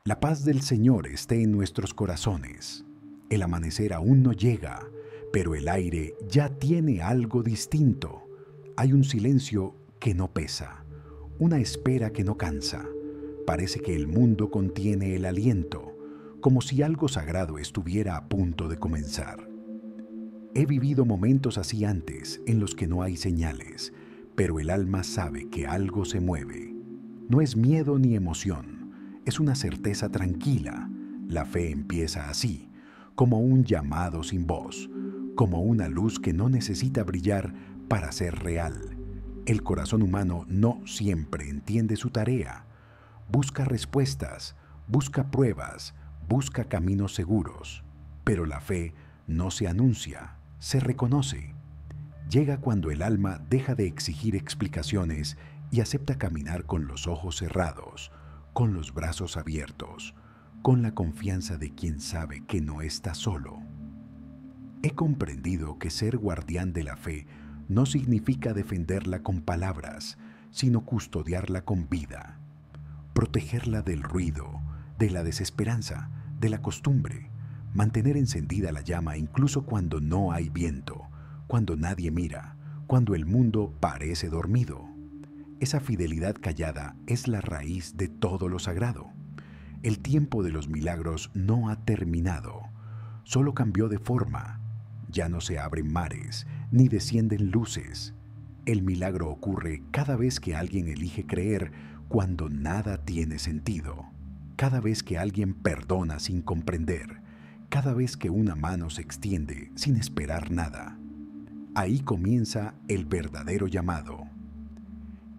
La paz del Señor esté en nuestros corazones. El amanecer aún no llega, pero el aire ya tiene algo distinto. Hay un silencio que no pesa, una espera que no cansa. Parece que el mundo contiene el aliento, como si algo sagrado estuviera a punto de comenzar. He vivido momentos así antes, en los que no hay señales, pero el alma sabe que algo se mueve. No es miedo ni emoción, es una certeza tranquila. La fe empieza así, como un llamado sin voz, como una luz que no necesita brillar para ser real. El corazón humano no siempre entiende su tarea. Busca respuestas, busca pruebas, busca caminos seguros. Pero la fe no se anuncia, se reconoce. Llega cuando el alma deja de exigir explicaciones y acepta caminar con los ojos cerrados, con los brazos abiertos, con la confianza de quien sabe que no está solo. He comprendido que ser guardián de la fe no significa defenderla con palabras, sino custodiarla con vida, protegerla del ruido, de la desesperanza, de la costumbre, mantener encendida la llama incluso cuando no hay viento, cuando nadie mira, cuando el mundo parece dormido. Esa fidelidad callada es la raíz de todo lo sagrado. El tiempo de los milagros no ha terminado, solo cambió de forma. Ya no se abren mares, ni descienden luces. El milagro ocurre cada vez que alguien elige creer cuando nada tiene sentido, cada vez que alguien perdona sin comprender, cada vez que una mano se extiende sin esperar nada. Ahí comienza el verdadero llamado.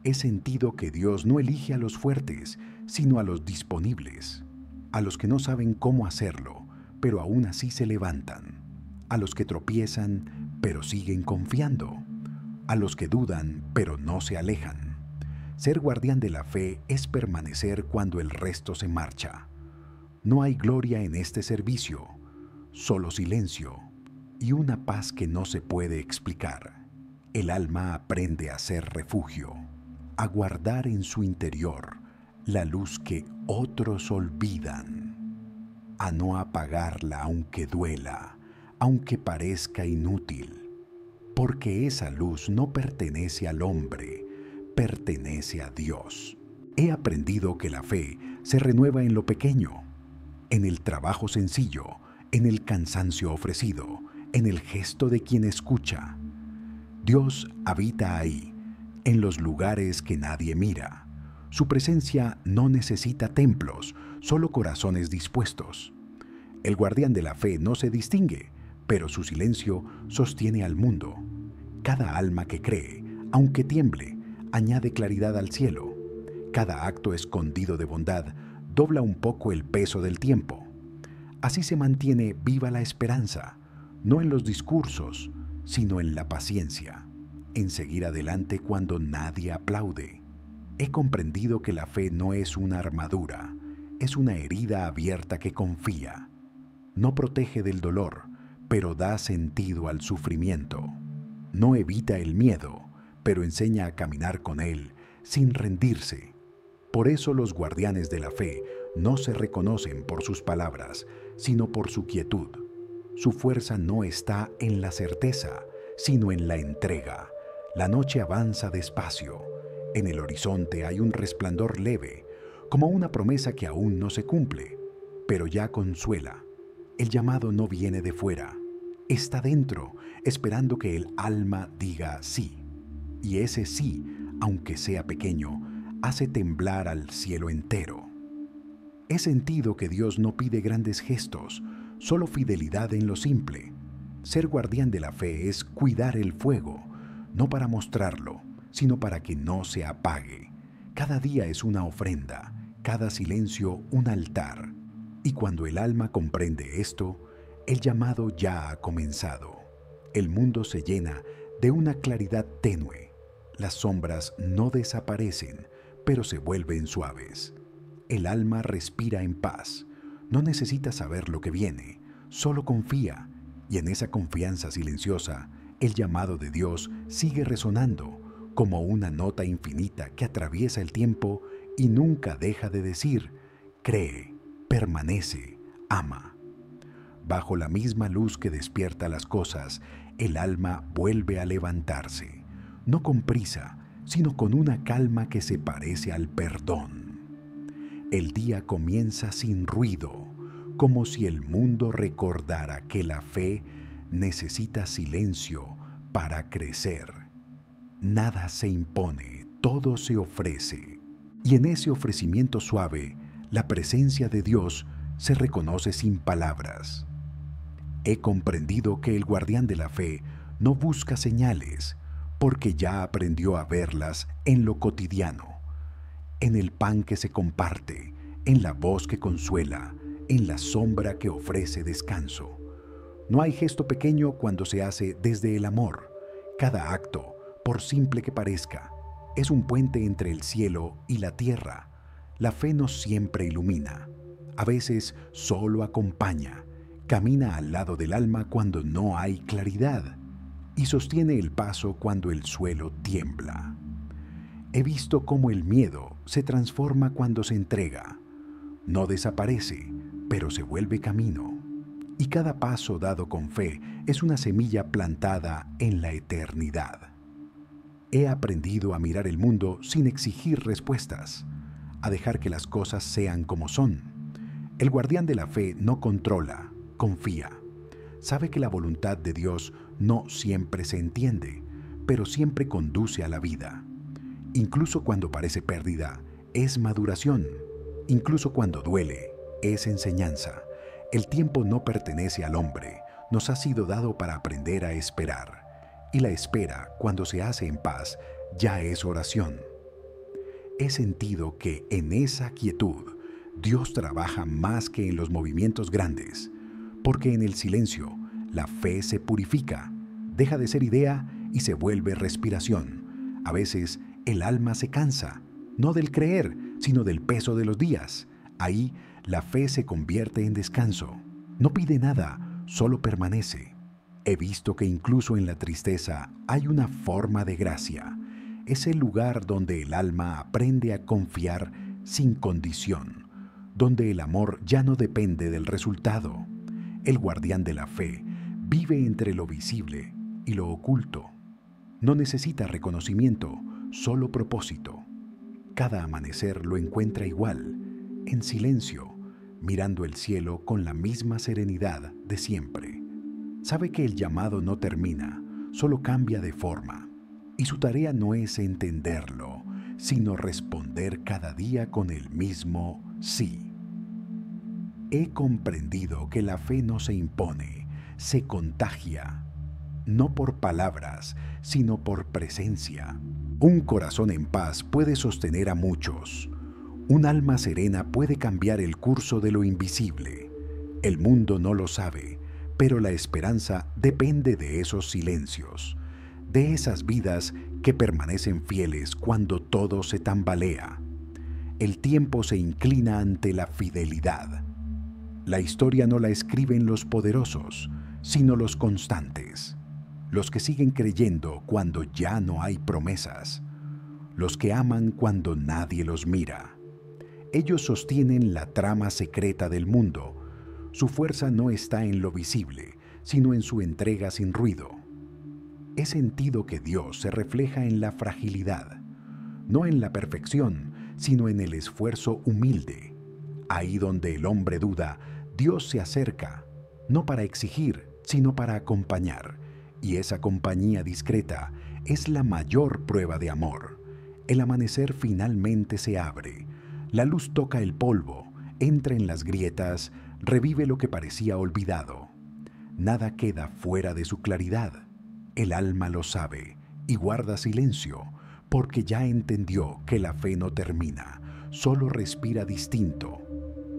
He sentido que Dios no elige a los fuertes, sino a los disponibles, a los que no saben cómo hacerlo, pero aún así se levantan, a los que tropiezan, pero siguen confiando, a los que dudan, pero no se alejan. Ser guardián de la fe es permanecer cuando el resto se marcha. No hay gloria en este servicio, solo silencio y una paz que no se puede explicar. El alma aprende a ser refugio, a guardar en su interior la luz que otros olvidan, a no apagarla aunque duela, aunque parezca inútil, porque esa luz no pertenece al hombre, pertenece a Dios. He aprendido que la fe se renueva en lo pequeño, en el trabajo sencillo, en el cansancio ofrecido, en el gesto de quien escucha. Dios habita ahí, en los lugares que nadie mira. Su presencia no necesita templos, solo corazones dispuestos. El guardián de la fe no se distingue, pero su silencio sostiene al mundo. Cada alma que cree, aunque tiemble, añade claridad al cielo. Cada acto escondido de bondad dobla un poco el peso del tiempo. Así se mantiene viva la esperanza, no en los discursos, sino en la paciencia, en seguir adelante cuando nadie aplaude. He comprendido que la fe no es una armadura, es una herida abierta que confía. No protege del dolor, pero da sentido al sufrimiento. No evita el miedo, pero enseña a caminar con él sin rendirse. Por eso los guardianes de la fe no se reconocen por sus palabras, sino por su quietud. Su fuerza no está en la certeza, sino en la entrega. La noche avanza despacio. En el horizonte hay un resplandor leve, como una promesa que aún no se cumple, pero ya consuela. El llamado no viene de fuera, está dentro, esperando que el alma diga sí. Y ese sí, aunque sea pequeño, hace temblar al cielo entero. He sentido que Dios no pide grandes gestos, solo fidelidad en lo simple. Ser guardián de la fe es cuidar el fuego, no para mostrarlo, sino para que no se apague. Cada día es una ofrenda, cada silencio un altar. Y cuando el alma comprende esto, el llamado ya ha comenzado. El mundo se llena de una claridad tenue. Las sombras no desaparecen, pero se vuelven suaves. El alma respira en paz. No necesita saber lo que viene, solo confía. Y en esa confianza silenciosa, el llamado de Dios sigue resonando como una nota infinita que atraviesa el tiempo y nunca deja de decir: cree, permanece, ama. Bajo la misma luz que despierta las cosas, el alma vuelve a levantarse, no con prisa, sino con una calma que se parece al perdón. El día comienza sin ruido, como si el mundo recordara que la fe necesita silencio para crecer. Nada se impone, todo se ofrece. Y en ese ofrecimiento suave, la presencia de Dios se reconoce sin palabras. He comprendido que el guardián de la fe no busca señales, porque ya aprendió a verlas en lo cotidiano, en el pan que se comparte, en la voz que consuela, en la sombra que ofrece descanso. No hay gesto pequeño cuando se hace desde el amor. Cada acto, por simple que parezca, es un puente entre el cielo y la tierra. La fe no siempre ilumina, a veces solo acompaña, camina al lado del alma cuando no hay claridad y sostiene el paso cuando el suelo tiembla. He visto cómo el miedo se transforma cuando se entrega. No desaparece, pero se vuelve camino. Y cada paso dado con fe es una semilla plantada en la eternidad. He aprendido a mirar el mundo sin exigir respuestas, a dejar que las cosas sean como son. El guardián de la fe no controla, confía. Sabe que la voluntad de Dios no siempre se entiende, pero siempre conduce a la vida. Incluso cuando parece pérdida, es maduración. Incluso cuando duele, es enseñanza. El tiempo no pertenece al hombre, nos ha sido dado para aprender a esperar. Y la espera, cuando se hace en paz, ya es oración. He sentido que en esa quietud, Dios trabaja más que en los movimientos grandes, porque en el silencio, la fe se purifica, deja de ser idea y se vuelve respiración. A veces, el alma se cansa, no del creer, sino del peso de los días. Ahí, la fe se convierte en descanso. No pide nada, solo permanece. He visto que incluso en la tristeza hay una forma de gracia. Es el lugar donde el alma aprende a confiar sin condición, donde el amor ya no depende del resultado. El guardián de la fe vive entre lo visible y lo oculto. No necesita reconocimiento, solo propósito. Cada amanecer lo encuentra igual, en silencio, mirando el cielo con la misma serenidad de siempre. Sabe que el llamado no termina, solo cambia de forma. Y su tarea no es entenderlo, sino responder cada día con el mismo sí. He comprendido que la fe no se impone, se contagia, no por palabras, sino por presencia. Un corazón en paz puede sostener a muchos. Un alma serena puede cambiar el curso de lo invisible. El mundo no lo sabe, pero la esperanza depende de esos silencios, de esas vidas que permanecen fieles cuando todo se tambalea. El tiempo se inclina ante la fidelidad. La historia no la escriben los poderosos, sino los constantes, los que siguen creyendo cuando ya no hay promesas, los que aman cuando nadie los mira. Ellos sostienen la trama secreta del mundo. Su fuerza no está en lo visible, sino en su entrega sin ruido. He sentido que Dios se refleja en la fragilidad, no en la perfección, sino en el esfuerzo humilde. Ahí donde el hombre duda, Dios se acerca, no para exigir, sino para acompañar. Y esa compañía discreta es la mayor prueba de amor. El amanecer finalmente se abre. La luz toca el polvo, entra en las grietas, revive lo que parecía olvidado. Nada queda fuera de su claridad. El alma lo sabe y guarda silencio, porque ya entendió que la fe no termina, solo respira distinto.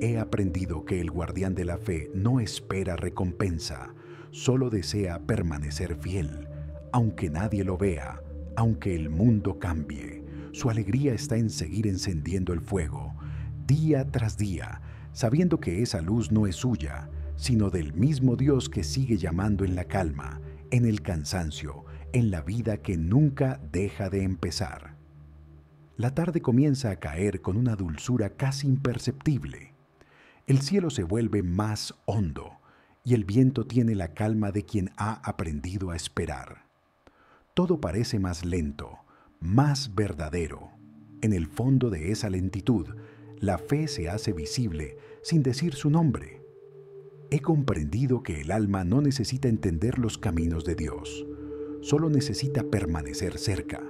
He aprendido que el guardián de la fe no espera recompensa, solo desea permanecer fiel, aunque nadie lo vea, aunque el mundo cambie. Su alegría está en seguir encendiendo el fuego, día tras día, sabiendo que esa luz no es suya, sino del mismo Dios que sigue llamando en la calma, en el cansancio, en la vida que nunca deja de empezar. La tarde comienza a caer con una dulzura casi imperceptible. El cielo se vuelve más hondo y el viento tiene la calma de quien ha aprendido a esperar. Todo parece más lento, más verdadero. En el fondo de esa lentitud, la fe se hace visible sin decir su nombre. He comprendido que el alma no necesita entender los caminos de Dios, solo necesita permanecer cerca.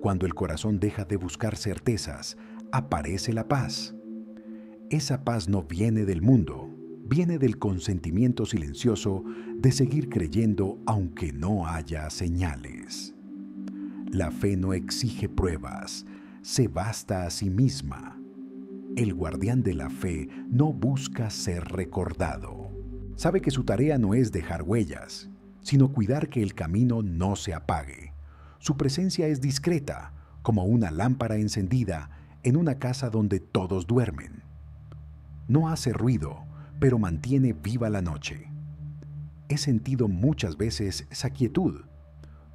Cuando el corazón deja de buscar certezas, aparece la paz. Esa paz no viene del mundo, viene del consentimiento silencioso de seguir creyendo aunque no haya señales. La fe no exige pruebas, se basta a sí misma. El guardián de la fe no busca ser recordado. Sabe que su tarea no es dejar huellas, sino cuidar que el camino no se apague. Su presencia es discreta, como una lámpara encendida en una casa donde todos duermen. No hace ruido, pero mantiene viva la noche. He sentido muchas veces esa quietud.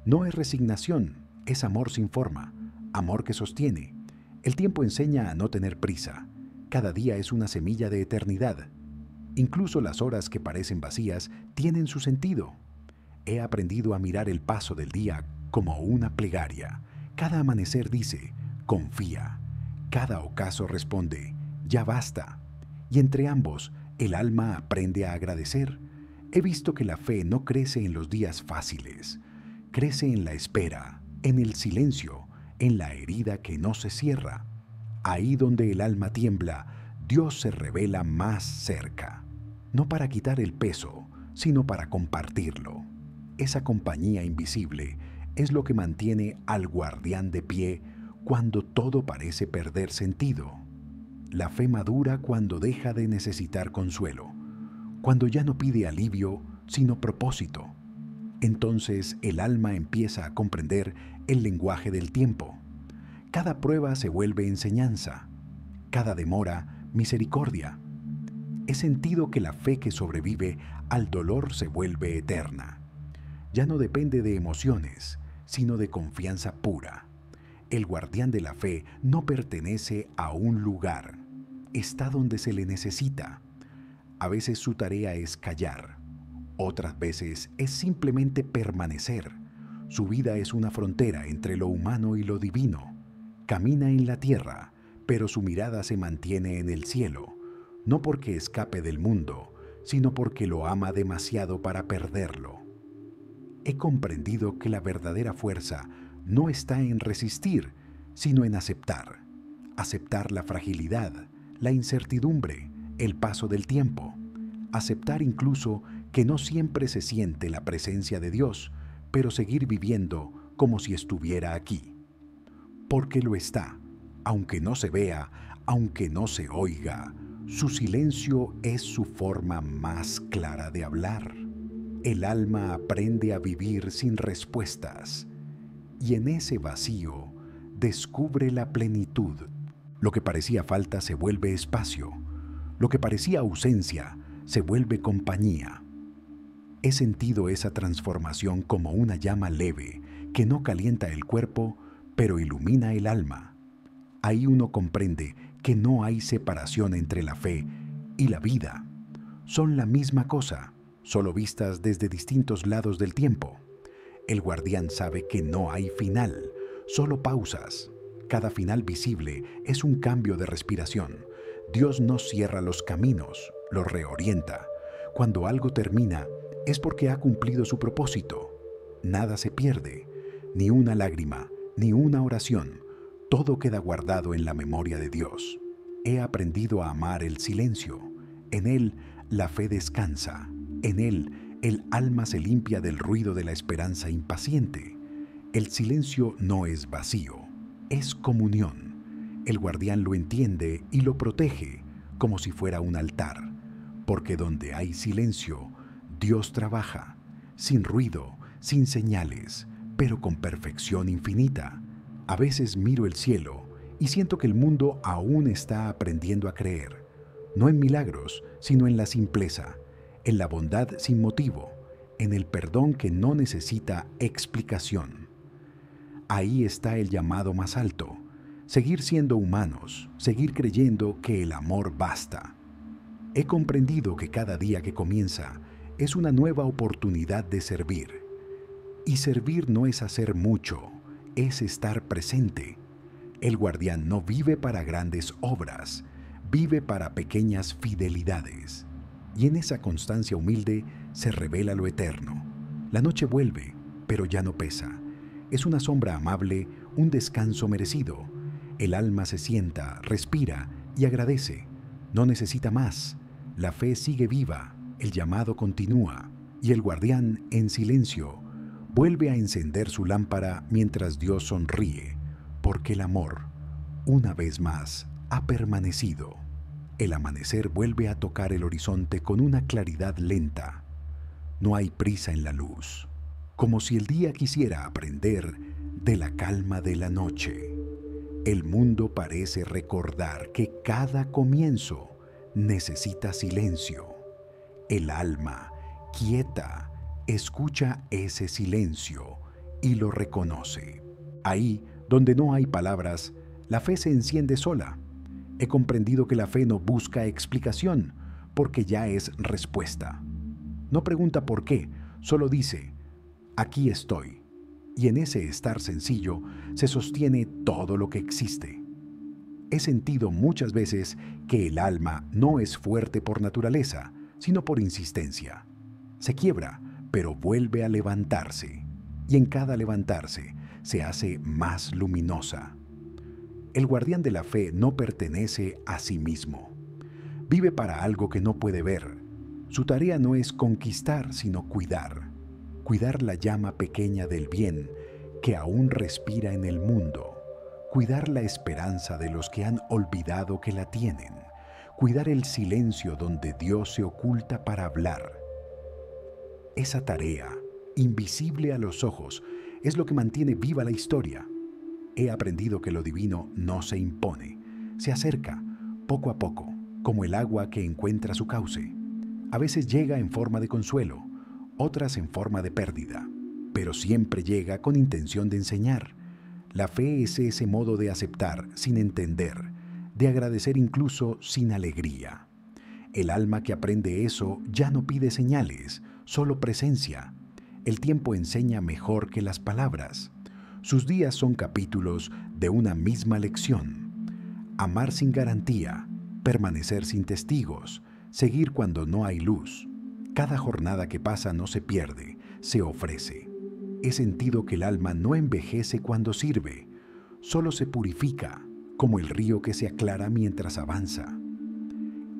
No es resignación, es amor sin forma, amor que sostiene. El tiempo enseña a no tener prisa. Cada día es una semilla de eternidad. Incluso las horas que parecen vacías tienen su sentido. He aprendido a mirar el paso del día como una plegaria. Cada amanecer dice, confía. Cada ocaso responde, ya basta. Y entre ambos, el alma aprende a agradecer. He visto que la fe no crece en los días fáciles. Crece en la espera, en el silencio, en la herida que no se cierra. Ahí donde el alma tiembla, Dios se revela más cerca. No para quitar el peso, sino para compartirlo. Esa compañía invisible es lo que mantiene al guardián de pie cuando todo parece perder sentido. La fe madura cuando deja de necesitar consuelo, cuando ya no pide alivio, sino propósito. Entonces el alma empieza a comprender el lenguaje del tiempo. Cada prueba se vuelve enseñanza, cada demora, misericordia. He sentido que la fe que sobrevive al dolor se vuelve eterna. Ya no depende de emociones, sino de confianza pura. El guardián de la fe no pertenece a un lugar, está donde se le necesita. A veces su tarea es callar, otras veces es simplemente permanecer. Su vida es una frontera entre lo humano y lo divino. Camina en la tierra, pero su mirada se mantiene en el cielo, no porque escape del mundo, sino porque lo ama demasiado para perderlo. He comprendido que la verdadera fuerza no está en resistir, sino en aceptar. Aceptar la fragilidad, la incertidumbre, el paso del tiempo. Aceptar incluso que no siempre se siente la presencia de Dios, pero seguir viviendo como si estuviera aquí. Porque lo está, aunque no se vea, aunque no se oiga. Su silencio es su forma más clara de hablar. El alma aprende a vivir sin respuestas y en ese vacío descubre la plenitud. Lo que parecía falta se vuelve espacio. Lo que parecía ausencia se vuelve compañía. He sentido esa transformación como una llama leve que no calienta el cuerpo, pero ilumina el alma. Ahí uno comprende que no hay separación entre la fe y la vida. Son la misma cosa, solo vistas desde distintos lados del tiempo. El guardián sabe que no hay final, solo pausas. Cada final visible es un cambio de respiración. Dios no cierra los caminos, los reorienta. Cuando algo termina, es porque ha cumplido su propósito. Nada se pierde, ni una lágrima, ni una oración. Todo queda guardado en la memoria de Dios. He aprendido a amar el silencio. En él, la fe descansa. En él, el alma se limpia del ruido de la esperanza impaciente. El silencio no es vacío, es comunión. El guardián lo entiende y lo protege como si fuera un altar, porque donde hay silencio, Dios trabaja, sin ruido, sin señales, pero con perfección infinita. A veces miro el cielo y siento que el mundo aún está aprendiendo a creer, no en milagros, sino en la simpleza, en la bondad sin motivo, en el perdón que no necesita explicación. Ahí está el llamado más alto, seguir siendo humanos, seguir creyendo que el amor basta. He comprendido que cada día que comienza es una nueva oportunidad de servir. Y servir no es hacer mucho, es estar presente. El guardián no vive para grandes obras, vive para pequeñas fidelidades. Y en esa constancia humilde se revela lo eterno. La noche vuelve, pero ya no pesa. Es una sombra amable, un descanso merecido. El alma se sienta, respira y agradece. No necesita más. La fe sigue viva, el llamado continúa, y el guardián, en silencio, vuelve a encender su lámpara mientras Dios sonríe, porque el amor, una vez más, ha permanecido. El amanecer vuelve a tocar el horizonte con una claridad lenta. No hay prisa en la luz, como si el día quisiera aprender de la calma de la noche. El mundo parece recordar que cada comienzo necesita silencio. El alma, quieta, escucha ese silencio y lo reconoce. Ahí, donde no hay palabras, la fe se enciende sola. He comprendido que la fe no busca explicación, porque ya es respuesta. No pregunta por qué, solo dice, aquí estoy. Y en ese estar sencillo se sostiene todo lo que existe. He sentido muchas veces que el alma no es fuerte por naturaleza, sino por insistencia. Se quiebra, pero vuelve a levantarse. Y en cada levantarse se hace más luminosa. El guardián de la fe no pertenece a sí mismo. Vive para algo que no puede ver. Su tarea no es conquistar, sino cuidar. Cuidar la llama pequeña del bien que aún respira en el mundo. Cuidar la esperanza de los que han olvidado que la tienen. Cuidar el silencio donde Dios se oculta para hablar. Esa tarea, invisible a los ojos, es lo que mantiene viva la historia. He aprendido que lo divino no se impone, se acerca, poco a poco, como el agua que encuentra su cauce. A veces llega en forma de consuelo, otras en forma de pérdida, pero siempre llega con intención de enseñar. La fe es ese modo de aceptar sin entender, de agradecer incluso sin alegría. El alma que aprende eso ya no pide señales, solo presencia. El tiempo enseña mejor que las palabras. Sus días son capítulos de una misma lección. Amar sin garantía, permanecer sin testigos, seguir cuando no hay luz. Cada jornada que pasa no se pierde, se ofrece. He sentido que el alma no envejece cuando sirve, solo se purifica, como el río que se aclara mientras avanza.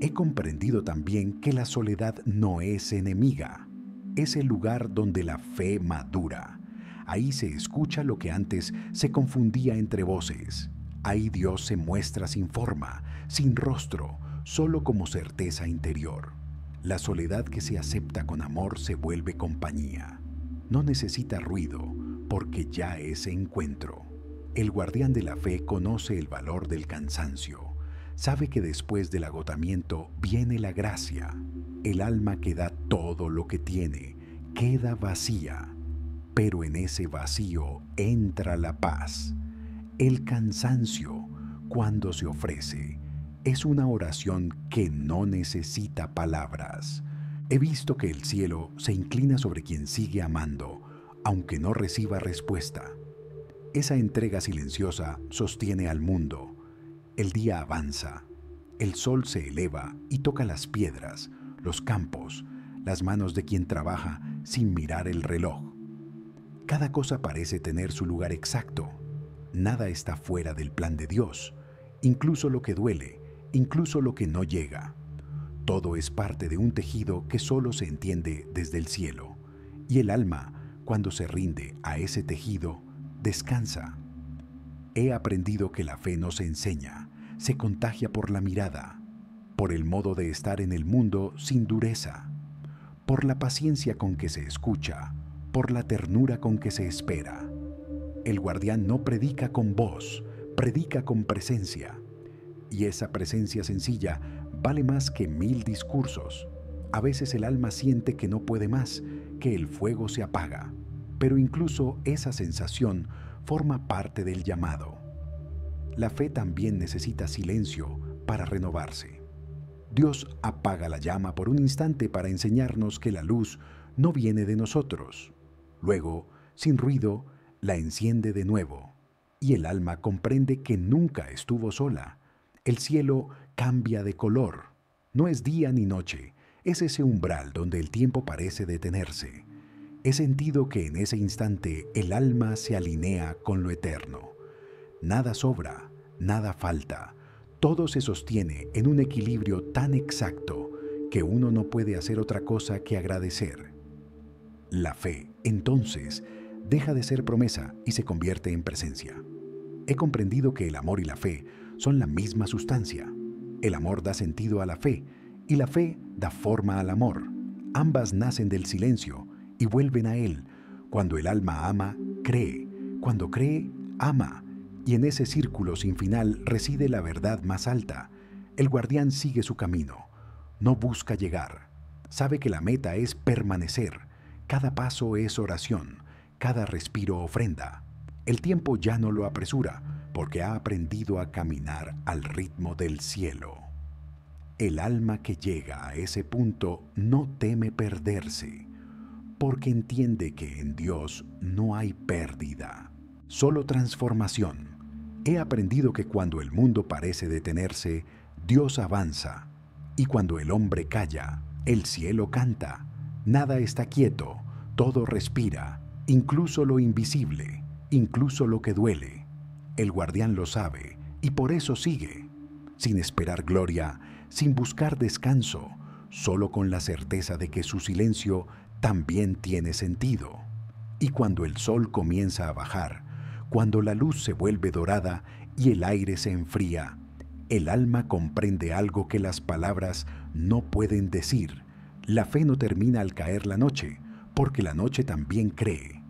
He comprendido también que la soledad no es enemiga, es el lugar donde la fe madura. Ahí se escucha lo que antes se confundía entre voces. Ahí Dios se muestra sin forma, sin rostro, solo como certeza interior. La soledad que se acepta con amor se vuelve compañía. No necesita ruido, porque ya es encuentro. El guardián de la fe conoce el valor del cansancio. Sabe que después del agotamiento viene la gracia. El alma que da todo lo que tiene queda vacía, pero en ese vacío entra la paz. El cansancio, cuando se ofrece, es una oración que no necesita palabras. He visto que el cielo se inclina sobre quien sigue amando, aunque no reciba respuesta. Esa entrega silenciosa sostiene al mundo. El día avanza, el sol se eleva y toca las piedras, los campos, las manos de quien trabaja sin mirar el reloj. Cada cosa parece tener su lugar exacto. Nada está fuera del plan de Dios, incluso lo que duele, incluso lo que no llega. Todo es parte de un tejido que solo se entiende desde el cielo, y el alma, cuando se rinde a ese tejido, descansa. He aprendido que la fe no se enseña, se contagia por la mirada, por el modo de estar en el mundo sin dureza, por la paciencia con que se escucha, por la ternura con que se espera. El guardián no predica con voz, predica con presencia, y esa presencia sencilla vale más que 1000 discursos. A veces el alma siente que no puede más, que el fuego se apaga, pero incluso esa sensación forma parte del llamado. La fe también necesita silencio para renovarse. Dios apaga la llama por un instante para enseñarnos que la luz no viene de nosotros. Luego, sin ruido, la enciende de nuevo, y el alma comprende que nunca estuvo sola. El cielo cambia de color. No es día ni noche, es ese umbral donde el tiempo parece detenerse. He sentido que en ese instante el alma se alinea con lo eterno. Nada sobra, nada falta. Todo se sostiene en un equilibrio tan exacto que uno no puede hacer otra cosa que agradecer. La fe, entonces, deja de ser promesa y se convierte en presencia. He comprendido que el amor y la fe son la misma sustancia. El amor da sentido a la fe y la fe da forma al amor. Ambas nacen del silencio y vuelven a él. Cuando el alma ama, cree. Cuando cree, ama. Y en ese círculo sin final reside la verdad más alta. El guardián sigue su camino. No busca llegar. Sabe que la meta es permanecer. Cada paso es oración. Cada respiro ofrenda. El tiempo ya no lo apresura, porque ha aprendido a caminar al ritmo del cielo. El alma que llega a ese punto no teme perderse, porque entiende que en Dios no hay pérdida, solo transformación. He aprendido que cuando el mundo parece detenerse, Dios avanza, y cuando el hombre calla, el cielo canta. Nada está quieto, todo respira, incluso lo invisible, incluso lo que duele. El guardián lo sabe, y por eso sigue, sin esperar gloria, sin buscar descanso, solo con la certeza de que su silencio también tiene sentido. Y cuando el sol comienza a bajar, cuando la luz se vuelve dorada y el aire se enfría, el alma comprende algo que las palabras no pueden decir. La fe no termina al caer la noche, porque la noche también cree.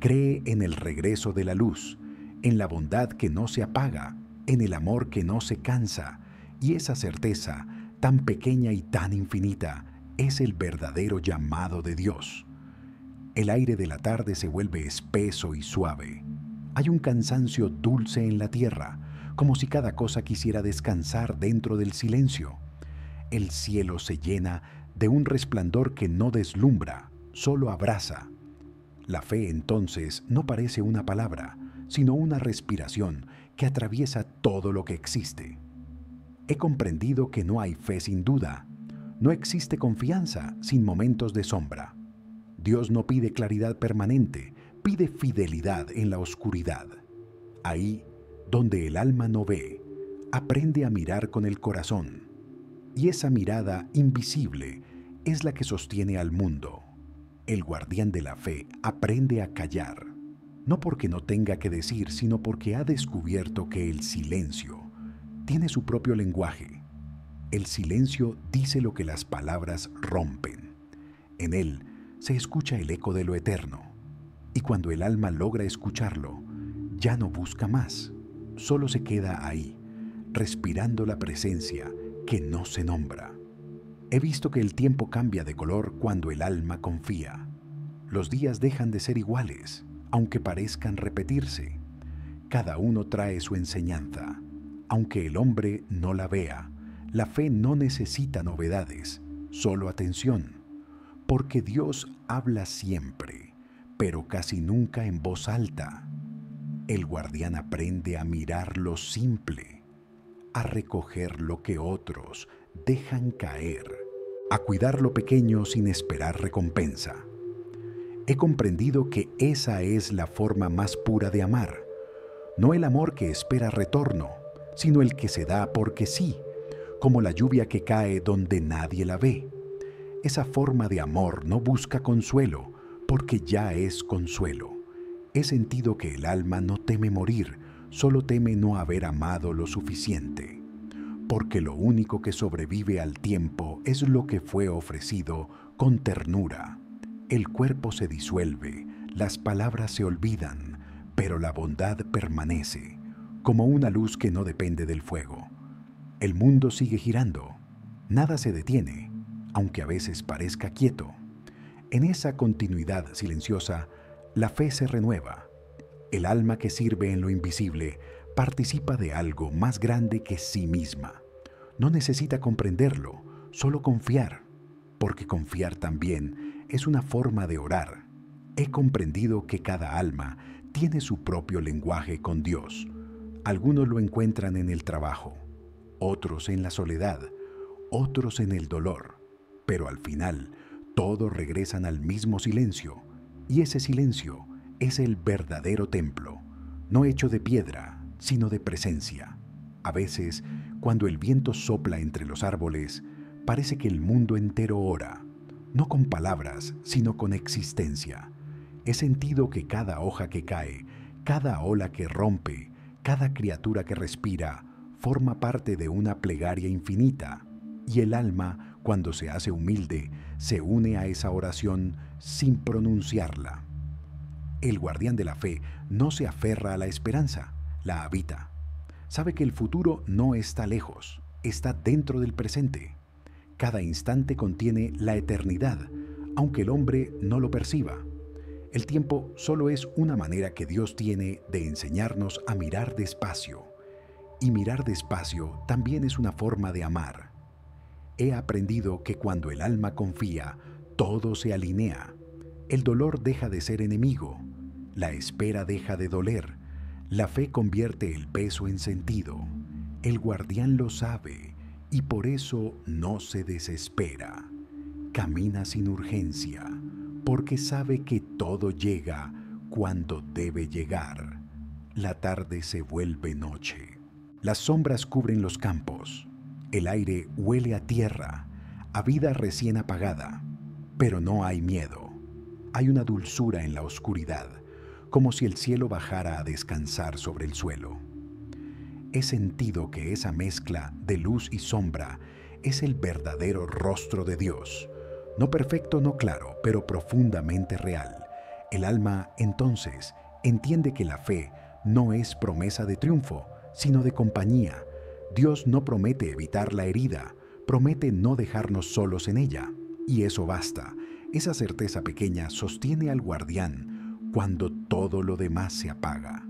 Cree en el regreso de la luz, en la bondad que no se apaga, en el amor que no se cansa, y esa certeza, tan pequeña y tan infinita, es el verdadero llamado de Dios. El aire de la tarde se vuelve espeso y suave. Hay un cansancio dulce en la tierra, como si cada cosa quisiera descansar dentro del silencio. El cielo se llena de un resplandor que no deslumbra, solo abraza. La fe entonces no parece una palabra, sino una respiración que atraviesa todo lo que existe. He comprendido que no hay fe sin duda. No existe confianza sin momentos de sombra. Dios no pide claridad permanente, pide fidelidad en la oscuridad. Ahí, donde el alma no ve, aprende a mirar con el corazón. Y esa mirada invisible es la que sostiene al mundo. El guardián de la fe aprende a callar, no porque no tenga que decir, sino porque ha descubierto que el silencio tiene su propio lenguaje. El silencio dice lo que las palabras rompen. En él se escucha el eco de lo eterno. Y cuando el alma logra escucharlo, ya no busca más. Solo se queda ahí, respirando la presencia que no se nombra. He visto que el tiempo cambia de color cuando el alma confía. Los días dejan de ser iguales, aunque parezcan repetirse. Cada uno trae su enseñanza. Aunque el hombre no la vea, la fe no necesita novedades, solo atención. Porque Dios habla siempre, pero casi nunca en voz alta. El guardián aprende a mirar lo simple, a recoger lo que otros dejan caer, a cuidar lo pequeño sin esperar recompensa. He comprendido que esa es la forma más pura de amar, no el amor que espera retorno, sino el que se da porque sí, como la lluvia que cae donde nadie la ve. Esa forma de amor no busca consuelo, porque ya es consuelo. He sentido que el alma no teme morir, solo teme no haber amado lo suficiente. Porque lo único que sobrevive al tiempo es lo que fue ofrecido con ternura. El cuerpo se disuelve, las palabras se olvidan, pero la bondad permanece, como una luz que no depende del fuego. El mundo sigue girando, nada se detiene, aunque a veces parezca quieto. En esa continuidad silenciosa, la fe se renueva. El alma que sirve en lo invisible participa de algo más grande que sí misma. No necesita comprenderlo, solo confiar, porque confiar también es una forma de orar. He comprendido que cada alma tiene su propio lenguaje con Dios. Algunos lo encuentran en el trabajo, otros en la soledad, otros en el dolor, pero al final todos regresan al mismo silencio, y ese silencio es el verdadero templo, no hecho de piedra, sino de presencia. A veces, cuando el viento sopla entre los árboles, parece que el mundo entero ora, no con palabras, sino con existencia. He sentido que cada hoja que cae, cada ola que rompe, cada criatura que respira, forma parte de una plegaria infinita, y el alma, cuando se hace humilde, se une a esa oración sin pronunciarla. El guardián de la fe no se aferra a la esperanza, la habita. Sabe que el futuro no está lejos, está dentro del presente. Cada instante contiene la eternidad, aunque el hombre no lo perciba. El tiempo solo es una manera que Dios tiene de enseñarnos a mirar despacio. Y mirar despacio también es una forma de amar. He aprendido que cuando el alma confía, todo se alinea. El dolor deja de ser enemigo, la espera deja de doler, la fe convierte el peso en sentido. El guardián lo sabe y por eso no se desespera. Camina sin urgencia, porque sabe que todo llega cuando debe llegar. La tarde se vuelve noche. Las sombras cubren los campos. El aire huele a tierra, a vida recién apagada. Pero no hay miedo. Hay una dulzura en la oscuridad, como si el cielo bajara a descansar sobre el suelo. He sentido que esa mezcla de luz y sombra es el verdadero rostro de Dios. No perfecto, no claro, pero profundamente real. El alma, entonces, entiende que la fe no es promesa de triunfo, sino de compañía. Dios no promete evitar la herida, promete no dejarnos solos en ella. Y eso basta. Esa certeza pequeña sostiene al guardián cuando todo lo demás se apaga.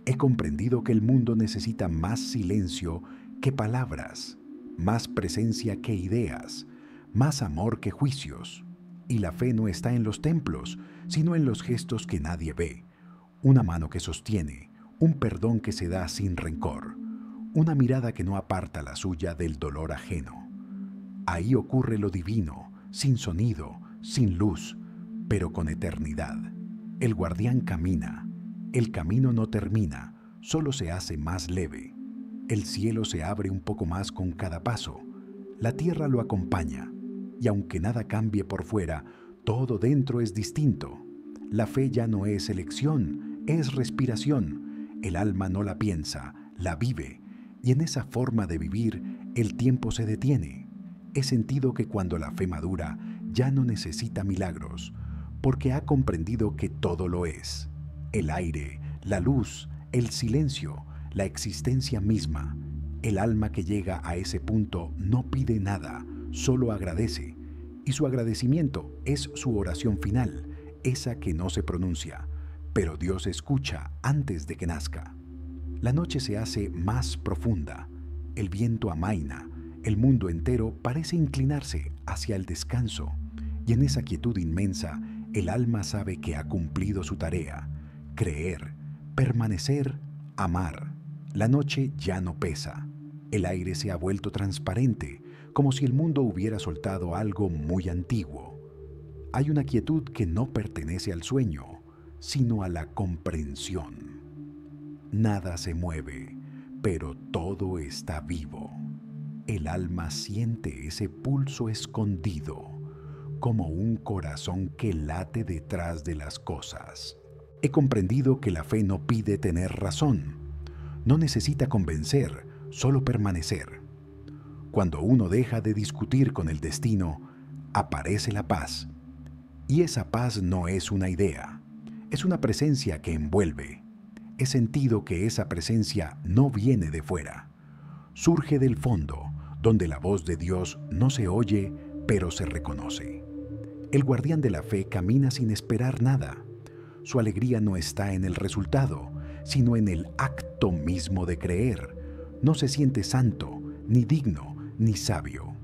He comprendido que el mundo necesita más silencio que palabras, más presencia que ideas, más amor que juicios. Y la fe no está en los templos, sino en los gestos que nadie ve. Una mano que sostiene, un perdón que se da sin rencor, una mirada que no aparta la suya del dolor ajeno. Ahí ocurre lo divino, sin sonido, sin luz, pero con eternidad. El guardián camina. El camino no termina, solo se hace más leve. El cielo se abre un poco más con cada paso. La tierra lo acompaña. Y aunque nada cambie por fuera, todo dentro es distinto. La fe ya no es elección, es respiración. El alma no la piensa, la vive. Y en esa forma de vivir, el tiempo se detiene. He sentido que cuando la fe madura, ya no necesita milagros, porque ha comprendido que todo lo es. El aire, la luz, el silencio, la existencia misma. El alma que llega a ese punto no pide nada, solo agradece. Y su agradecimiento es su oración final, esa que no se pronuncia, pero Dios escucha antes de que nazca. La noche se hace más profunda, el viento amaina, el mundo entero parece inclinarse hacia el descanso, y en esa quietud inmensa, el alma sabe que ha cumplido su tarea: creer, permanecer, amar. La noche ya no pesa. El aire se ha vuelto transparente, como si el mundo hubiera soltado algo muy antiguo. Hay una quietud que no pertenece al sueño, sino a la comprensión. Nada se mueve, pero todo está vivo. El alma siente ese pulso escondido, como un corazón que late detrás de las cosas. He comprendido que la fe no pide tener razón, no necesita convencer, solo permanecer. Cuando uno deja de discutir con el destino, aparece la paz. Y esa paz no es una idea, es una presencia que envuelve. He sentido que esa presencia no viene de fuera, surge del fondo, donde la voz de Dios no se oye, pero se reconoce. El guardián de la fe camina sin esperar nada. Su alegría no está en el resultado, sino en el acto mismo de creer. No se siente santo, ni digno, ni sabio.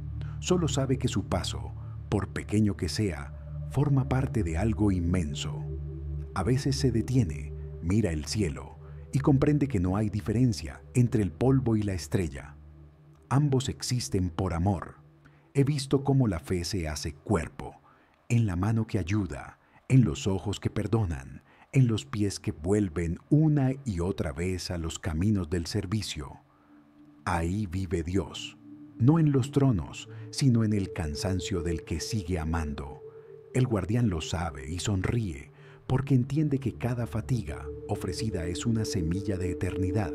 Solo sabe que su paso, por pequeño que sea, forma parte de algo inmenso. A veces se detiene, mira el cielo y comprende que no hay diferencia entre el polvo y la estrella. Ambos existen por amor. He visto cómo la fe se hace cuerpo, en la mano que ayuda, en los ojos que perdonan, en los pies que vuelven una y otra vez a los caminos del servicio. Ahí vive Dios, no en los tronos, sino en el cansancio del que sigue amando. El guardián lo sabe y sonríe, porque entiende que cada fatiga ofrecida es una semilla de eternidad.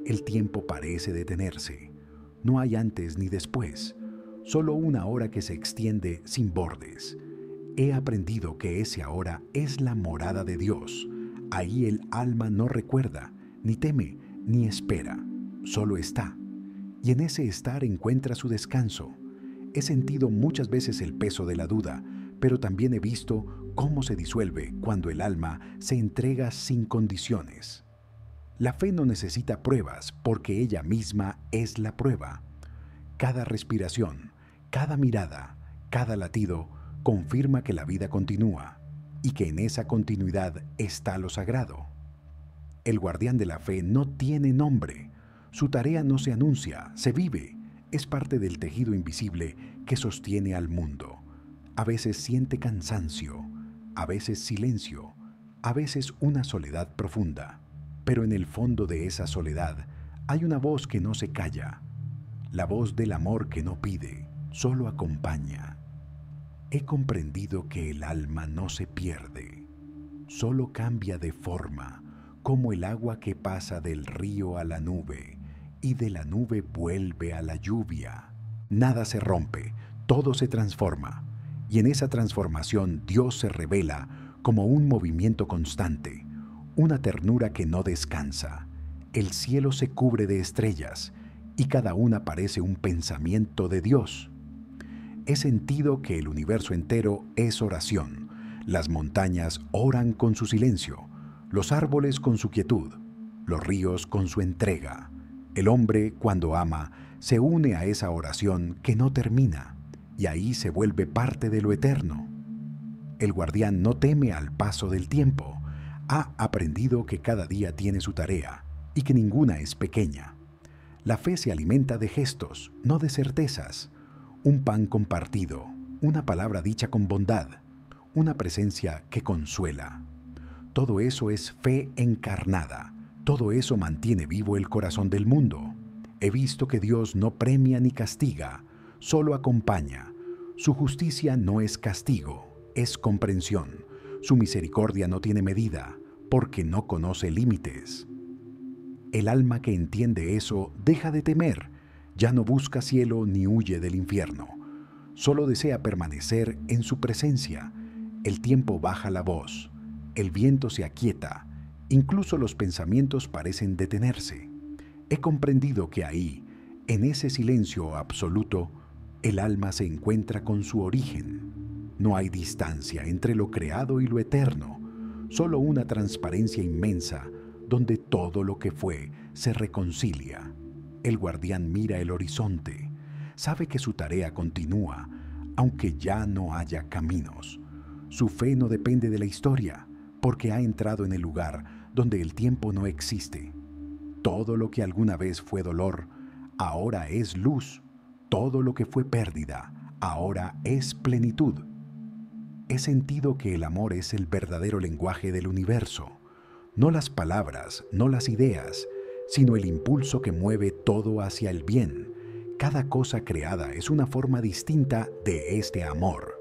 El tiempo parece detenerse. No hay antes ni después, solo una hora que se extiende sin bordes. He aprendido que ese ahora es la morada de Dios. Ahí el alma no recuerda, ni teme, ni espera, solo está. Y en ese estar encuentra su descanso. He sentido muchas veces el peso de la duda, pero también he visto cómo se disuelve cuando el alma se entrega sin condiciones. La fe no necesita pruebas porque ella misma es la prueba. Cada respiración, cada mirada, cada latido confirma que la vida continúa y que en esa continuidad está lo sagrado. El guardián de la fe no tiene nombre. Su tarea no se anuncia, se vive. Es parte del tejido invisible que sostiene al mundo. A veces siente cansancio, a veces silencio, a veces una soledad profunda. Pero en el fondo de esa soledad hay una voz que no se calla, la voz del amor que no pide, solo acompaña. He comprendido que el alma no se pierde, solo cambia de forma, como el agua que pasa del río a la nube y de la nube vuelve a la lluvia. Nada se rompe, todo se transforma, y en esa transformación Dios se revela como un movimiento constante, una ternura que no descansa. El cielo se cubre de estrellas y cada una parece un pensamiento de Dios. He sentido que el universo entero es oración. Las montañas oran con su silencio, los árboles con su quietud, los ríos con su entrega. El hombre, cuando ama, se une a esa oración que no termina, y ahí se vuelve parte de lo eterno. El guardián no teme al paso del tiempo. Ha aprendido que cada día tiene su tarea y que ninguna es pequeña. La fe se alimenta de gestos, no de certezas. Un pan compartido, una palabra dicha con bondad, una presencia que consuela. Todo eso es fe encarnada. Todo eso mantiene vivo el corazón del mundo. He visto que Dios no premia ni castiga, solo acompaña. Su justicia no es castigo, es comprensión. Su misericordia no tiene medida, porque no conoce límites. El alma que entiende eso deja de temer, ya no busca cielo ni huye del infierno. Solo desea permanecer en su presencia. El tiempo baja la voz, el viento se aquieta, incluso los pensamientos parecen detenerse. He comprendido que ahí, en ese silencio absoluto, el alma se encuentra con su origen. No hay distancia entre lo creado y lo eterno, solo una transparencia inmensa donde todo lo que fue se reconcilia. El guardián mira el horizonte, sabe que su tarea continúa, aunque ya no haya caminos. Su fe no depende de la historia, porque ha entrado en el lugar donde el tiempo no existe. Todo lo que alguna vez fue dolor, ahora es luz. Todo lo que fue pérdida, ahora es plenitud. He sentido que el amor es el verdadero lenguaje del universo. No las palabras, no las ideas, sino el impulso que mueve todo hacia el bien. Cada cosa creada es una forma distinta de este amor.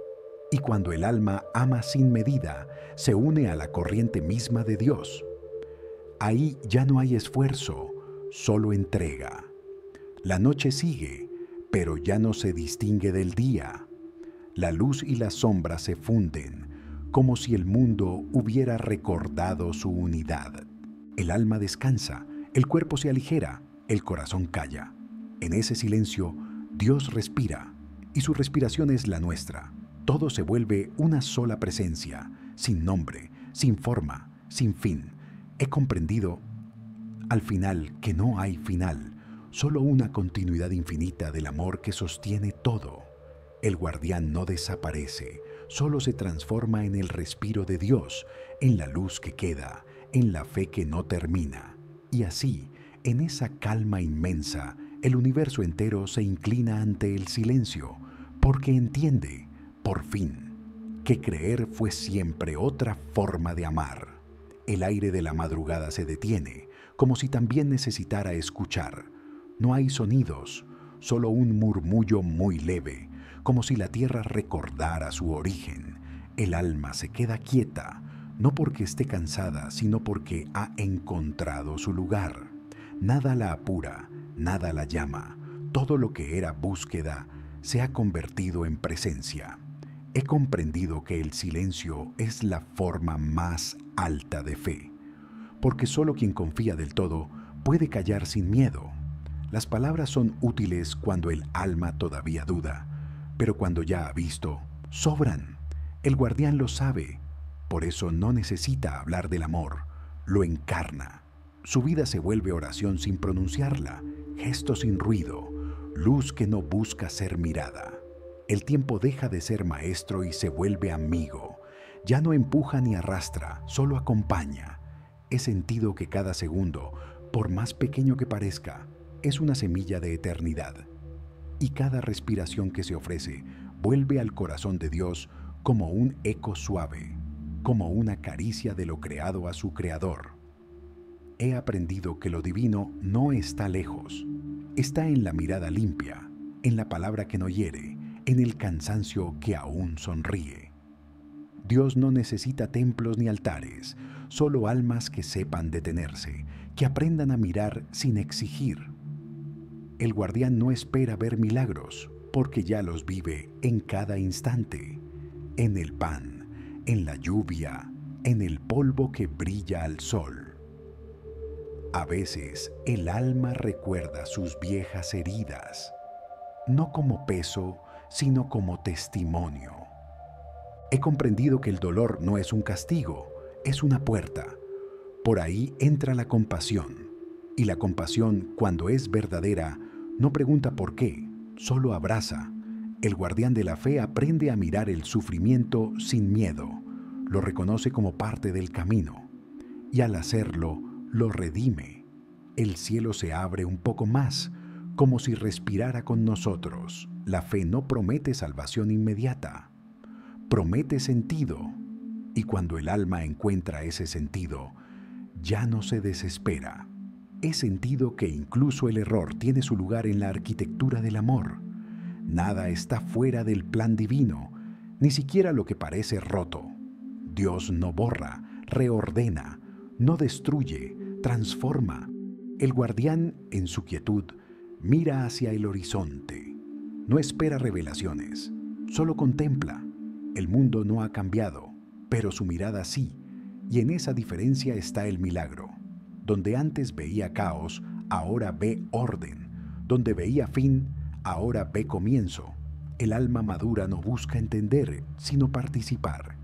Y cuando el alma ama sin medida, se une a la corriente misma de Dios. Ahí ya no hay esfuerzo, solo entrega. La noche sigue, pero ya no se distingue del día. La luz y la sombra se funden, como si el mundo hubiera recordado su unidad. El alma descansa, el cuerpo se aligera, el corazón calla. En ese silencio, Dios respira, y su respiración es la nuestra. Todo se vuelve una sola presencia, sin nombre, sin forma, sin fin. He comprendido, al final, que no hay final, solo una continuidad infinita del amor que sostiene todo. El guardián no desaparece, solo se transforma en el respiro de Dios, en la luz que queda, en la fe que no termina. Y así, en esa calma inmensa, el universo entero se inclina ante el silencio, porque entiende, por fin, que creer fue siempre otra forma de amar. El aire de la madrugada se detiene, como si también necesitara escuchar. No hay sonidos, solo un murmullo muy leve, como si la tierra recordara su origen. El alma se queda quieta, no porque esté cansada, sino porque ha encontrado su lugar. Nada la apura, nada la llama. Todo lo que era búsqueda se ha convertido en presencia. He comprendido que el silencio es la forma más alta de fe, porque solo quien confía del todo puede callar sin miedo. Las palabras son útiles cuando el alma todavía duda, pero cuando ya ha visto, sobran. El guardián lo sabe, por eso no necesita hablar del amor, lo encarna. Su vida se vuelve oración sin pronunciarla, gesto sin ruido, luz que no busca ser mirada. El tiempo deja de ser maestro y se vuelve amigo. Ya no empuja ni arrastra, solo acompaña. He sentido que cada segundo, por más pequeño que parezca, es una semilla de eternidad. Y cada respiración que se ofrece vuelve al corazón de Dios como un eco suave, como una caricia de lo creado a su creador. He aprendido que lo divino no está lejos, está en la mirada limpia, en la palabra que no hiere, en el cansancio que aún sonríe. Dios no necesita templos ni altares, solo almas que sepan detenerse, que aprendan a mirar sin exigir. El guardián no espera ver milagros, porque ya los vive en cada instante, en el pan, en la lluvia, en el polvo que brilla al sol. A veces el alma recuerda sus viejas heridas, no como peso, sino como testimonio. He comprendido que el dolor no es un castigo, es una puerta. Por ahí entra la compasión, y la compasión, cuando es verdadera, no pregunta por qué, solo abraza. El guardián de la fe aprende a mirar el sufrimiento sin miedo, lo reconoce como parte del camino, y al hacerlo, lo redime. El cielo se abre un poco más, como si respirara con nosotros. La fe no promete salvación inmediata, promete sentido, y cuando el alma encuentra ese sentido, ya no se desespera. He sentido que incluso el error tiene su lugar en la arquitectura del amor. Nada está fuera del plan divino, ni siquiera lo que parece roto. Dios no borra, reordena, no destruye, transforma. El guardián, en su quietud, mira hacia el horizonte. No espera revelaciones, solo contempla. El mundo no ha cambiado, pero su mirada sí, y en esa diferencia está el milagro. Donde antes veía caos, ahora ve orden. Donde veía fin, ahora ve comienzo. El alma madura no busca entender, sino participar.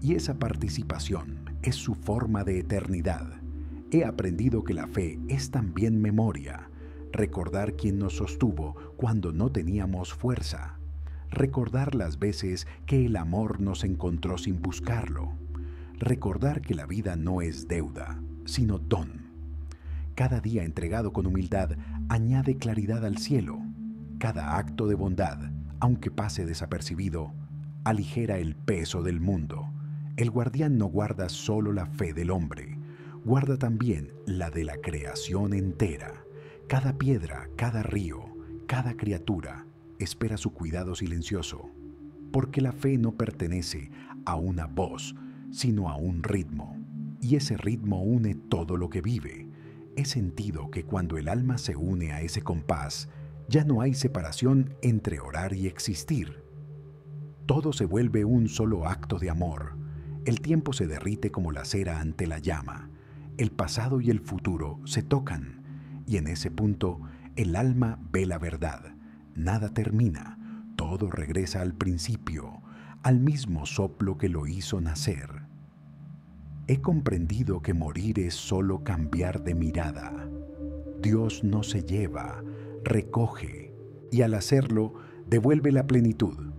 Y esa participación es su forma de eternidad. He aprendido que la fe es también memoria. Recordar quién nos sostuvo cuando no teníamos fuerza. Recordar las veces que el amor nos encontró sin buscarlo. Recordar que la vida no es deuda, sino don. Cada día entregado con humildad añade claridad al cielo. Cada acto de bondad, aunque pase desapercibido, aligera el peso del mundo. El guardián no guarda solo la fe del hombre, guarda también la de la creación entera. Cada piedra, cada río, cada criatura espera su cuidado silencioso, porque la fe no pertenece a una voz, sino a un ritmo, y ese ritmo une todo lo que vive. He sentido que cuando el alma se une a ese compás, ya no hay separación entre orar y existir. Todo se vuelve un solo acto de amor. El tiempo se derrite como la cera ante la llama. El pasado y el futuro se tocan, y en ese punto el alma ve la verdad. Nada termina, todo regresa al principio, al mismo soplo que lo hizo nacer. He comprendido que morir es solo cambiar de mirada. Dios no se lleva, recoge, y al hacerlo, devuelve la plenitud.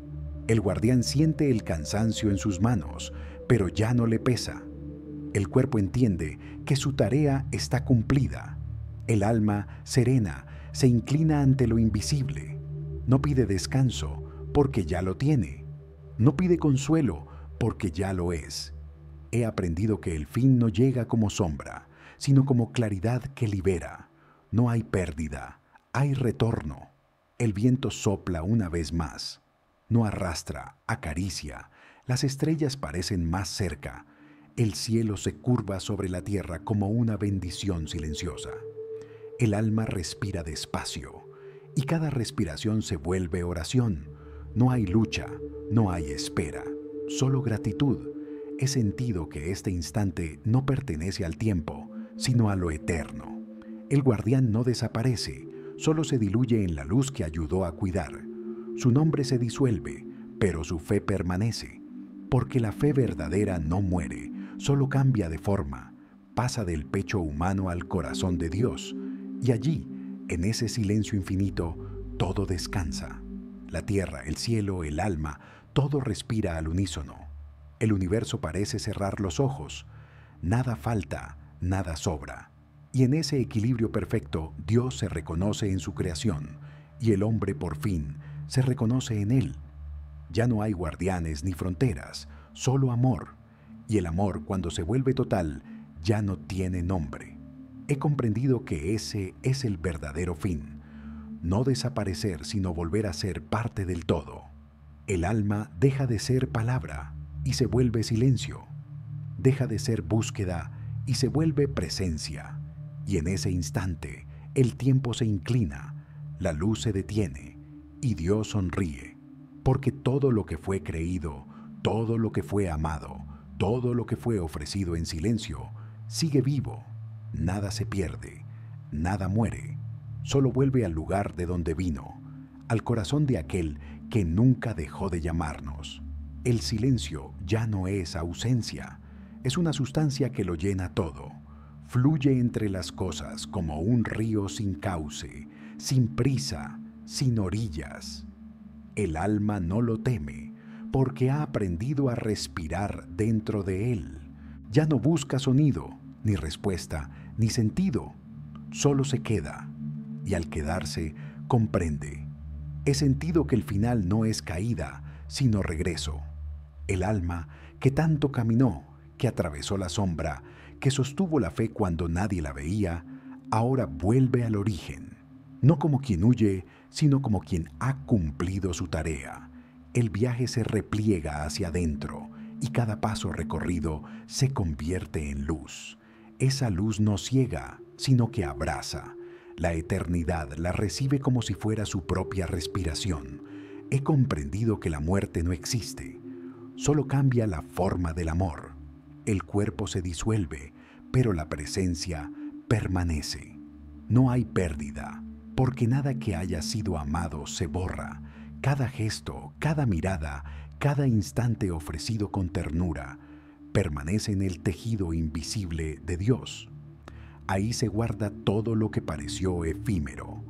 El guardián siente el cansancio en sus manos, pero ya no le pesa. El cuerpo entiende que su tarea está cumplida. El alma, serena, se inclina ante lo invisible. No pide descanso, porque ya lo tiene. No pide consuelo, porque ya lo es. He aprendido que el fin no llega como sombra, sino como claridad que libera. No hay pérdida, hay retorno. El viento sopla una vez más. No arrastra, acaricia. Las estrellas parecen más cerca. El cielo se curva sobre la tierra como una bendición silenciosa. El alma respira despacio, y cada respiración se vuelve oración. No hay lucha, no hay espera, solo gratitud. He sentido que este instante no pertenece al tiempo, sino a lo eterno. El guardián no desaparece, solo se diluye en la luz que ayudó a cuidar. Su nombre se disuelve, pero su fe permanece, porque la fe verdadera no muere, solo cambia de forma, pasa del pecho humano al corazón de Dios, y allí, en ese silencio infinito, todo descansa. La tierra, el cielo, el alma, todo respira al unísono. El universo parece cerrar los ojos. Nada falta, nada sobra. Y en ese equilibrio perfecto, Dios se reconoce en su creación, y el hombre por fin se reconoce en él. Ya no hay guardianes ni fronteras, solo amor. Y el amor, cuando se vuelve total, ya no tiene nombre. He comprendido que ese es el verdadero fin. No desaparecer, sino volver a ser parte del todo. El alma deja de ser palabra y se vuelve silencio. Deja de ser búsqueda y se vuelve presencia. Y en ese instante, el tiempo se inclina, la luz se detiene y Dios sonríe. Porque todo lo que fue creído, todo lo que fue amado, todo lo que fue ofrecido en silencio, sigue vivo. Nada se pierde, nada muere, solo vuelve al lugar de donde vino, al corazón de aquel que nunca dejó de llamarnos. El silencio ya no es ausencia, es una sustancia que lo llena todo. Fluye entre las cosas como un río sin cauce, sin prisa, sin orillas. El alma no lo teme, porque ha aprendido a respirar dentro de él. Ya no busca sonido, ni respuesta, ni sentido. Solo se queda, y al quedarse, comprende. He sentido que el final no es caída, sino regreso. El alma que tanto caminó, que atravesó la sombra, que sostuvo la fe cuando nadie la veía, ahora vuelve al origen. No como quien huye, sino como quien ha cumplido su tarea. El viaje se repliega hacia adentro, y cada paso recorrido se convierte en luz. Esa luz no ciega, sino que abraza. La eternidad la recibe como si fuera su propia respiración. He comprendido que la muerte no existe. Solo cambia la forma del amor. El cuerpo se disuelve, pero la presencia permanece. No hay pérdida, porque nada que haya sido amado se borra. Cada gesto, cada mirada, cada instante ofrecido con ternura, permanece en el tejido invisible de Dios. Ahí se guarda todo lo que pareció efímero.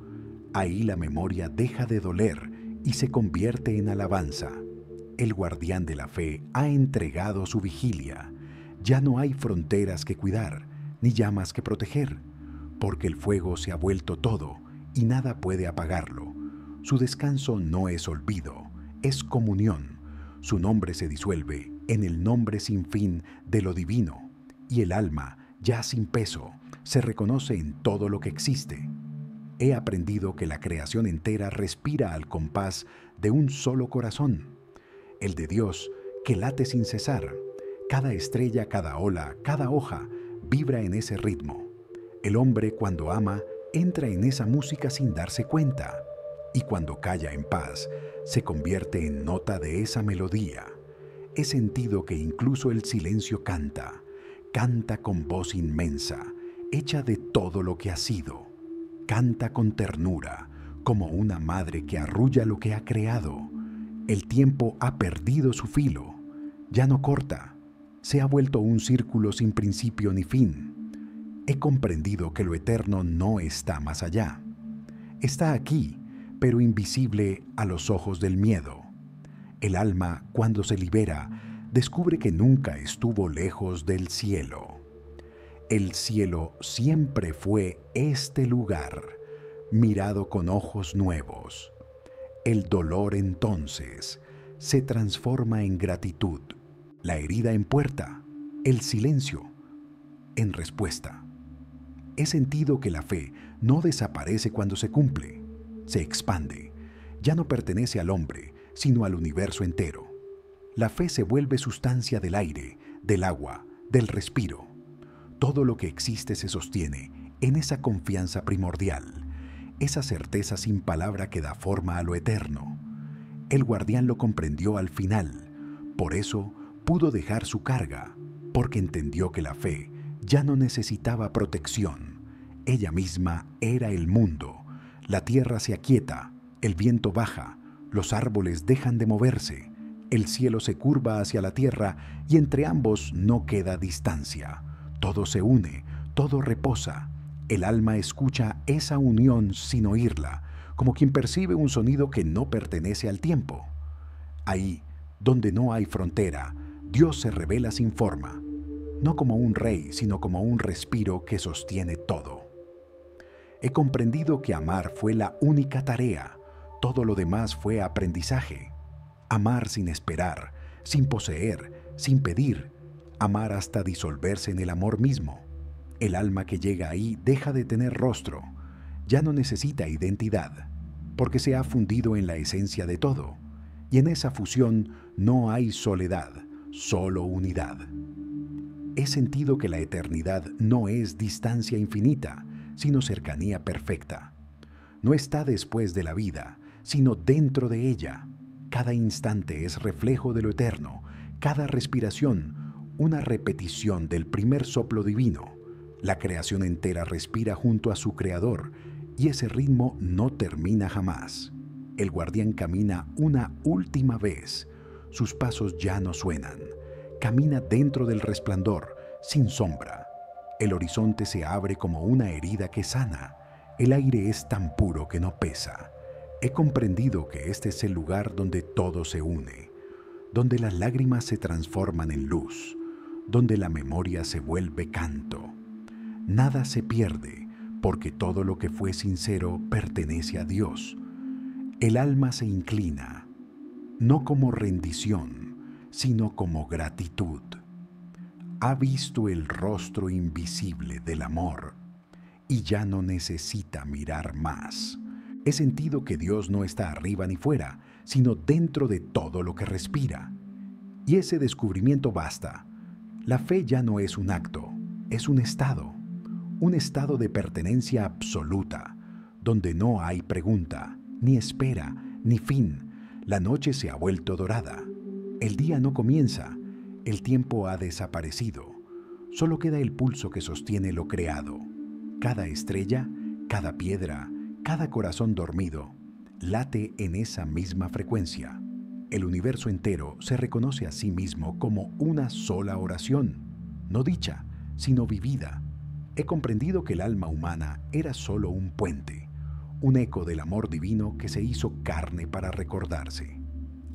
Ahí la memoria deja de doler y se convierte en alabanza. El guardián de la fe ha entregado su vigilia. Ya no hay fronteras que cuidar, ni llamas que proteger, porque el fuego se ha vuelto todo y nada puede apagarlo. Su descanso no es olvido, es comunión. Su nombre se disuelve en el nombre sin fin de lo divino, y el alma, ya sin peso, se reconoce en todo lo que existe. He aprendido que la creación entera respira al compás de un solo corazón, el de Dios, que late sin cesar. Cada estrella, cada ola, cada hoja vibra en ese ritmo. El hombre, cuando ama, entra en esa música sin darse cuenta, y cuando calla en paz, se convierte en nota de esa melodía. He sentido que incluso el silencio canta, canta con voz inmensa, hecha de todo lo que ha sido. Canta con ternura, como una madre que arrulla lo que ha creado. El tiempo ha perdido su filo, ya no corta, se ha vuelto un círculo sin principio ni fin. He comprendido que lo eterno no está más allá. Está aquí, pero invisible a los ojos del miedo. El alma, cuando se libera, descubre que nunca estuvo lejos del cielo. El cielo siempre fue este lugar, mirado con ojos nuevos. El dolor entonces se transforma en gratitud, la herida en puerta, el silencio en respuesta. He sentido que la fe no desaparece cuando se cumple, se expande. Ya no pertenece al hombre, sino al universo entero. La fe se vuelve sustancia del aire, del agua, del respiro. Todo lo que existe se sostiene en esa confianza primordial, esa certeza sin palabra que da forma a lo eterno. El guardián lo comprendió al final, por eso pudo dejar su carga, porque entendió que la fe ya no necesitaba protección. Ella misma era el mundo. La tierra se aquieta, el viento baja, los árboles dejan de moverse, el cielo se curva hacia la tierra y entre ambos no queda distancia. Todo se une, todo reposa. El alma escucha esa unión sin oírla, como quien percibe un sonido que no pertenece al tiempo. Ahí, donde no hay frontera, Dios se revela sin forma, no como un rey, sino como un respiro que sostiene todo. He comprendido que amar fue la única tarea, todo lo demás fue aprendizaje. Amar sin esperar, sin poseer, sin pedir, amar hasta disolverse en el amor mismo. El alma que llega ahí deja de tener rostro, ya no necesita identidad, porque se ha fundido en la esencia de todo, y en esa fusión no hay soledad, solo unidad. He sentido que la eternidad no es distancia infinita, sino cercanía perfecta. No está después de la vida, sino dentro de ella. Cada instante es reflejo de lo eterno, cada respiración una repetición del primer soplo divino. La creación entera respira junto a su creador y ese ritmo no termina jamás. El guardián camina una última vez. Sus pasos ya no suenan. Camina dentro del resplandor, sin sombra. El horizonte se abre como una herida que sana. El aire es tan puro que no pesa. He comprendido que este es el lugar donde todo se une, donde las lágrimas se transforman en luz, donde la memoria se vuelve canto. Nada se pierde, porque todo lo que fue sincero pertenece a Dios. El alma se inclina, no como rendición, sino como gratitud. Ha visto el rostro invisible del amor y ya no necesita mirar más. He sentido que Dios no está arriba ni fuera, sino dentro de todo lo que respira. Y ese descubrimiento basta. La fe ya no es un acto, es un estado de pertenencia absoluta, donde no hay pregunta, ni espera, ni fin. La noche se ha vuelto dorada. El día no comienza, el tiempo ha desaparecido. Solo queda el pulso que sostiene lo creado. Cada estrella, cada piedra, cada corazón dormido, late en esa misma frecuencia. El universo entero se reconoce a sí mismo como una sola oración, no dicha, sino vivida. He comprendido que el alma humana era solo un puente, un eco del amor divino que se hizo carne para recordarse.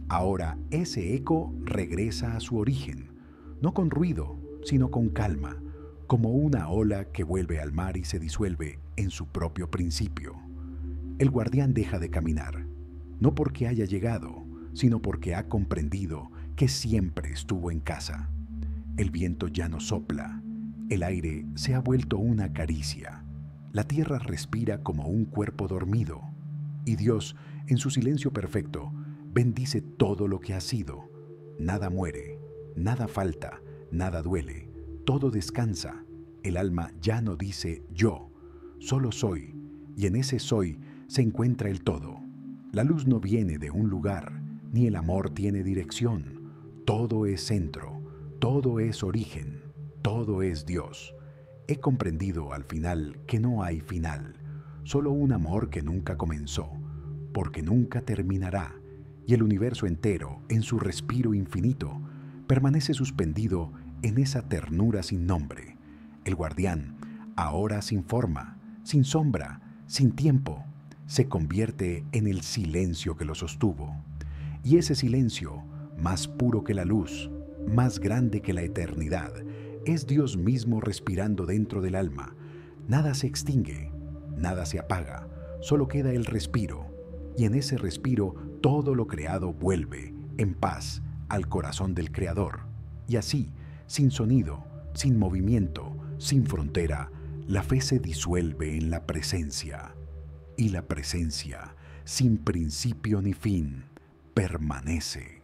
Ahora ese eco regresa a su origen, no con ruido, sino con calma, como una ola que vuelve al mar y se disuelve en su propio principio. El guardián deja de caminar, no porque haya llegado, sino porque ha comprendido que siempre estuvo en casa. El viento ya no sopla, el aire se ha vuelto una caricia, la tierra respira como un cuerpo dormido, y Dios, en su silencio perfecto, bendice todo lo que ha sido. Nada muere, nada falta, nada duele, todo descansa. El alma ya no dice yo, solo soy, y en ese soy se encuentra el todo. La luz no viene de un lugar, ni el amor tiene dirección. Todo es centro, todo es origen, todo es Dios. He comprendido al final que no hay final, solo un amor que nunca comenzó, porque nunca terminará, y el universo entero, en su respiro infinito, permanece suspendido en esa ternura sin nombre. El guardián, ahora sin forma, sin sombra, sin tiempo, se convierte en el silencio que lo sostuvo. Y ese silencio, más puro que la luz, más grande que la eternidad, es Dios mismo respirando dentro del alma. Nada se extingue, nada se apaga, solo queda el respiro. Y en ese respiro todo lo creado vuelve, en paz, al corazón del Creador. Y así, sin sonido, sin movimiento, sin frontera, la fe se disuelve en la presencia. Y la presencia, sin principio ni fin, permanece.